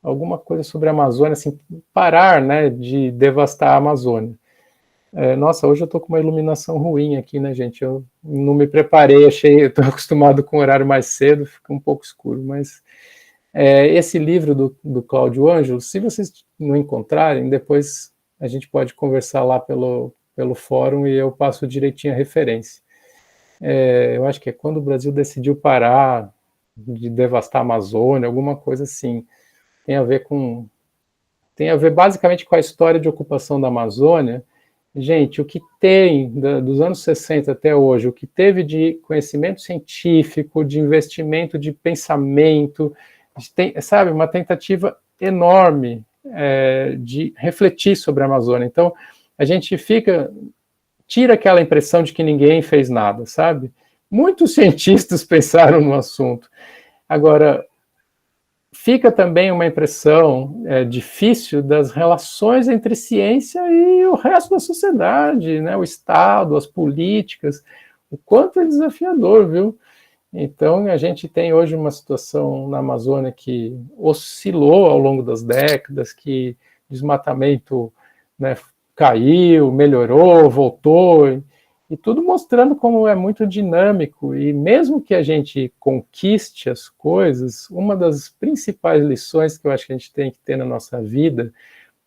alguma coisa sobre a Amazônia, assim, parar, né, de devastar a Amazônia. Nossa, hoje eu estou com uma iluminação ruim aqui, né, gente? Eu não me preparei, estou acostumado com o horário mais cedo, fica um pouco escuro, mas esse livro do Cláudio Ângelo, se vocês não encontrarem, depois a gente pode conversar lá pelo fórum e eu passo direitinho a referência. Eu acho que é quando o Brasil decidiu parar de devastar a Amazônia, alguma coisa assim. Tem a ver basicamente com a história de ocupação da Amazônia. Gente, o que tem dos anos 60 até hoje, o que teve de conhecimento científico, de investimento, de pensamento, sabe, uma tentativa enorme de refletir sobre a Amazônia. Então, a gente tira aquela impressão de que ninguém fez nada, sabe? Muitos cientistas pensaram no assunto. Agora, fica também uma impressão difícil das relações entre ciência e o resto da sociedade, né? O Estado, as políticas, o quanto é desafiador, viu? Então, a gente tem hoje uma situação na Amazônia que oscilou ao longo das décadas, que desmatamento, né, caiu, melhorou, voltou, e tudo mostrando como é muito dinâmico, e mesmo que a gente conquiste as coisas, uma das principais lições que eu acho que a gente tem que ter na nossa vida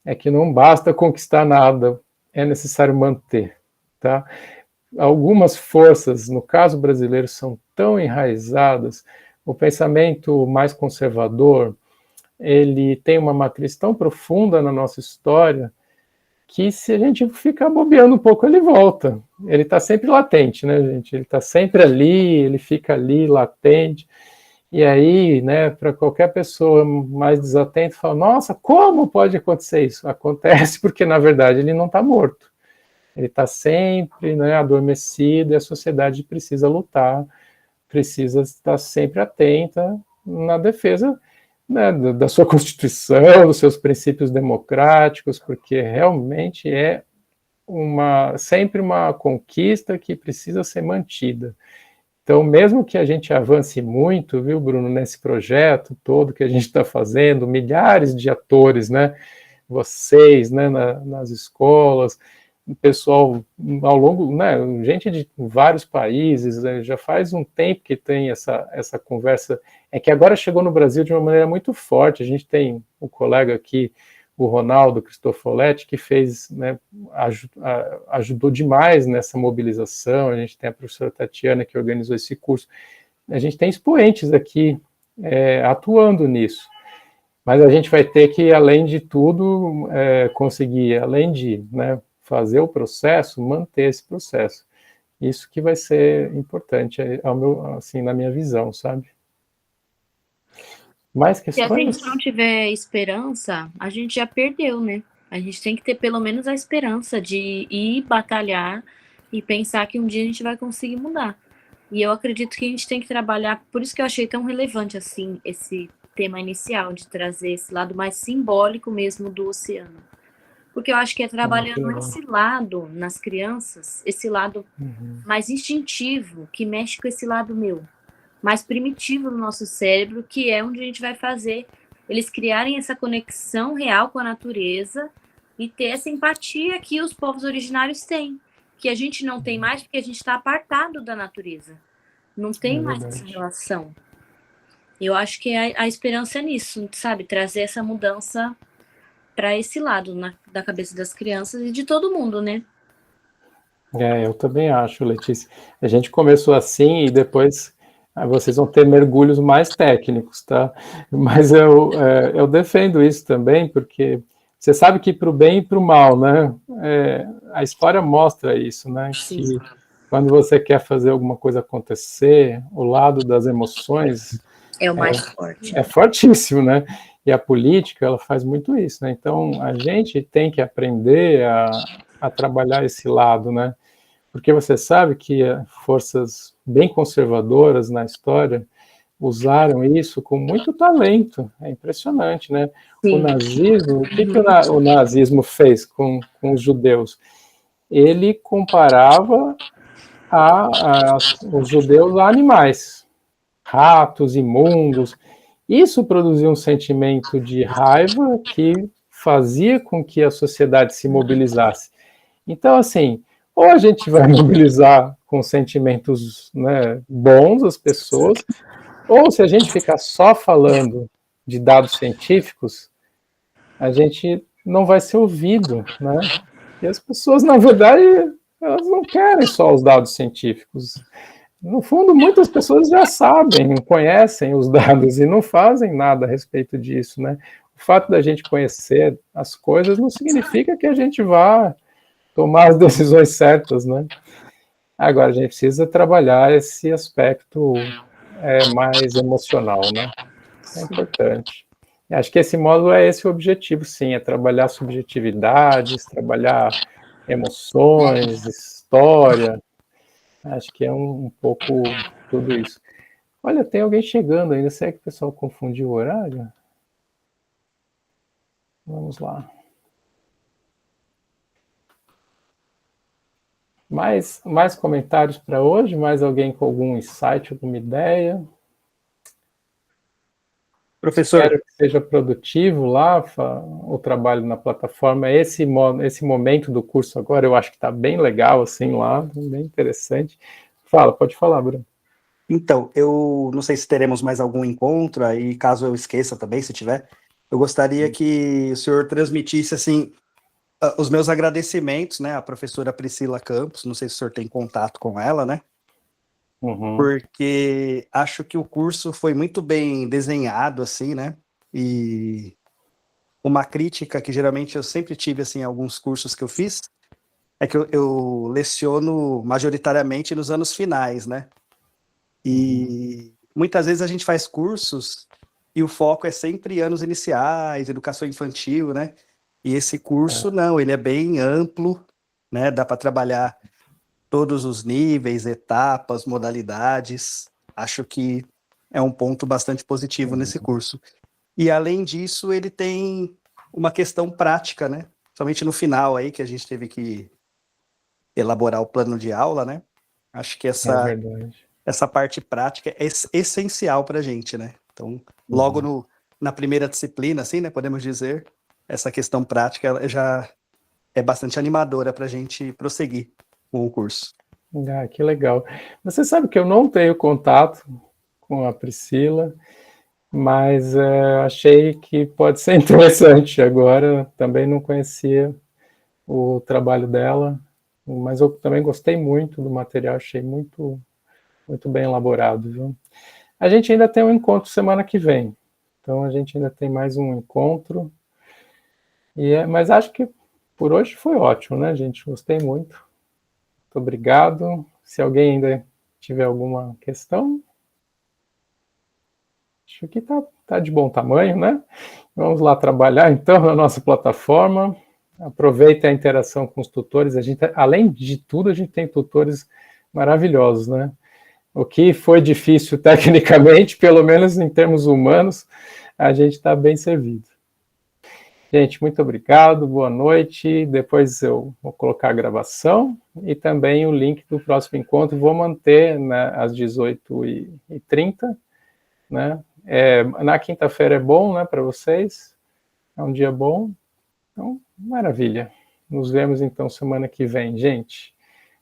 é que não basta conquistar nada, é necessário manter, tá? Algumas forças, no caso brasileiro, são tão enraizadas, o pensamento mais conservador, ele tem uma matriz tão profunda na nossa história, que se a gente ficar bobeando um pouco, ele volta. Ele está sempre latente, né, gente? Ele está sempre ali, ele fica ali, latente. E aí, né, para qualquer pessoa mais desatenta, fala, nossa, como pode acontecer isso? Acontece porque, na verdade, ele não está morto. Ele está sempre, né, adormecido, e a sociedade precisa lutar, precisa estar sempre atenta na defesa, né, da sua Constituição, dos seus princípios democráticos, porque realmente é sempre uma conquista que precisa ser mantida. Então, mesmo que a gente avance muito, viu, Bruno, nesse projeto todo que a gente está fazendo, milhares de atores, né, vocês, né, nas escolas, o pessoal ao longo, né, gente de vários países, né, já faz um tempo que tem essa conversa, é que agora chegou no Brasil de uma maneira muito forte. A gente tem um colega aqui, o Ronaldo Cristofoletti, que fez, né, ajudou demais nessa mobilização. A gente tem a professora Tatiana, que organizou esse curso. A gente tem expoentes aqui atuando nisso. Mas a gente vai ter que, além de tudo, conseguir, além de, né, fazer o processo, manter esse processo. Isso que vai ser importante, assim, na minha visão, sabe? Mais questões? Se a gente não tiver esperança, a gente já perdeu, né? A gente tem que ter pelo menos a esperança de ir batalhar e pensar que um dia a gente vai conseguir mudar. E eu acredito que a gente tem que trabalhar, por isso que eu achei tão relevante, assim, esse tema inicial, de trazer esse lado mais simbólico mesmo do oceano. Porque eu acho que é trabalhando esse lado nas crianças, esse lado mais instintivo, que mexe com esse lado mais primitivo do nosso cérebro, que é onde a gente vai fazer eles criarem essa conexão real com a natureza e ter essa empatia que os povos originários têm, que a gente não tem mais porque a gente está apartado da natureza. Não tem mais essa relação. Eu acho que a esperança é nisso, sabe? Trazer essa mudança para esse lado da cabeça das crianças e de todo mundo, né? Eu também acho, Letícia. A gente começou assim e depois vocês vão ter mergulhos mais técnicos, tá? Mas eu defendo isso também, porque você sabe que para o bem e para o mal, né? A história mostra isso, né? Sim. Que quando você quer fazer alguma coisa acontecer, o lado das emoções é o mais forte. É fortíssimo, né? E a política, ela faz muito isso, né? Então, a gente tem que aprender a trabalhar esse lado, né? porque você sabe que forças bem conservadoras na história usaram isso com muito talento, é impressionante, né? Sim. O nazismo, o que o nazismo fez com os judeus? Ele comparava os judeus a animais, ratos, imundos. Isso produzia um sentimento de raiva que fazia com que a sociedade se mobilizasse. Então, assim, ou a gente vai mobilizar com sentimentos, né, bons as pessoas, ou se a gente ficar só falando de dados científicos, a gente não vai ser ouvido, né? E as pessoas, na verdade, elas não querem só os dados científicos. No fundo, muitas pessoas já sabem, conhecem os dados e não fazem nada a respeito disso, né? O fato da gente conhecer as coisas não significa que a gente vá tomar as decisões certas, né? Agora, a gente precisa trabalhar esse aspecto mais emocional, né? Isso é importante. E acho que esse módulo é esse o objetivo, sim, é trabalhar subjetividades, trabalhar emoções, história. Acho que é um pouco tudo isso. Olha, tem alguém chegando ainda. Será que o pessoal confundiu o horário? Vamos lá. Mais comentários para hoje? Mais alguém com algum insight, alguma ideia? Professor. Espero que seja produtivo lá o trabalho na plataforma. Esse momento do curso agora eu acho que está bem legal, assim, lá, bem interessante. Pode falar, Bruno. Então, eu não sei se teremos mais algum encontro, aí caso eu esqueça também, se tiver, eu gostaria que o senhor transmitisse, assim, os meus agradecimentos, né, à professora Priscila Campos, não sei se o senhor tem contato com ela, né? Uhum. Porque acho que o curso foi muito bem desenhado, assim, né? E uma crítica que geralmente eu sempre tive, assim, em alguns cursos que eu fiz, é que eu leciono majoritariamente nos anos finais, né? E muitas vezes a gente faz cursos e o foco é sempre anos iniciais, educação infantil, né? E esse curso, não, ele é bem amplo, né? Dá para trabalhar todos os níveis, etapas, modalidades. Acho que é um ponto bastante positivo nesse curso. E, além disso, ele tem uma questão prática, né? Somente no final aí, que a gente teve que elaborar o plano de aula, né? Acho que essa parte prática é essencial para a gente, né? Então, logo na primeira disciplina, assim, né? Podemos dizer, essa questão prática ela já é bastante animadora para a gente prosseguir com o curso. Ah, que legal. Você sabe que eu não tenho contato com a Priscila, mas achei que pode ser interessante. Agora também não conhecia o trabalho dela, mas eu também gostei muito do material, achei muito, muito bem elaborado, viu? A gente ainda tem um encontro semana que vem, então a gente ainda tem mais um encontro, mas acho que por hoje foi ótimo, né, gente? Gostei muito. Muito obrigado. Se alguém ainda tiver alguma questão, acho que tá de bom tamanho, né? Vamos lá trabalhar, então, na nossa plataforma. Aproveite a interação com os tutores. Além de tudo, a gente tem tutores maravilhosos, né? O que foi difícil tecnicamente, pelo menos em termos humanos, a gente está bem servido. Gente, muito obrigado, boa noite. Depois eu vou colocar a gravação e também o link do próximo encontro. Vou manter, né, às 18h30, né? Na quinta-feira é bom, né, para vocês? É um dia bom? Então, maravilha. Nos vemos, então, semana que vem, gente.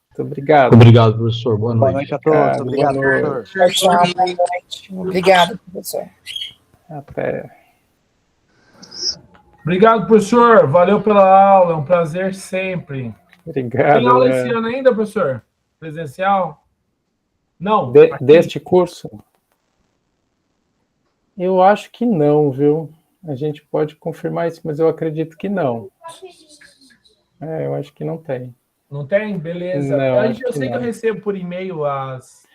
Muito obrigado. Obrigado, professor. Boa noite. Boa noite a todos. Obrigado, professor. Tchau, boa noite. Obrigado, professor. Até. Obrigado, professor. Valeu pela aula. É um prazer sempre. Obrigado. Tem aula esse ano ainda, professor? Presencial? Não. Deste curso? Eu acho que não, viu? A gente pode confirmar isso, mas eu acredito que não. Eu acho que não tem. Não tem? Beleza. Não, Eu sei que eu recebo por e-mail as...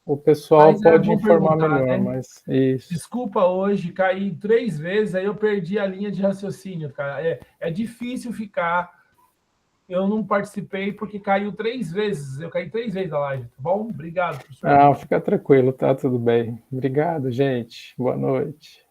O pessoal mas pode informar melhor, né? mas isso. Desculpa hoje, caí 3 vezes, aí eu perdi a linha de raciocínio, cara. É difícil ficar eu não participei porque caiu 3 vezes. Eu caí 3 vezes a live, tá bom? Obrigado, professor. Não, fica tranquilo, tá tudo bem. Obrigado, gente. Boa noite.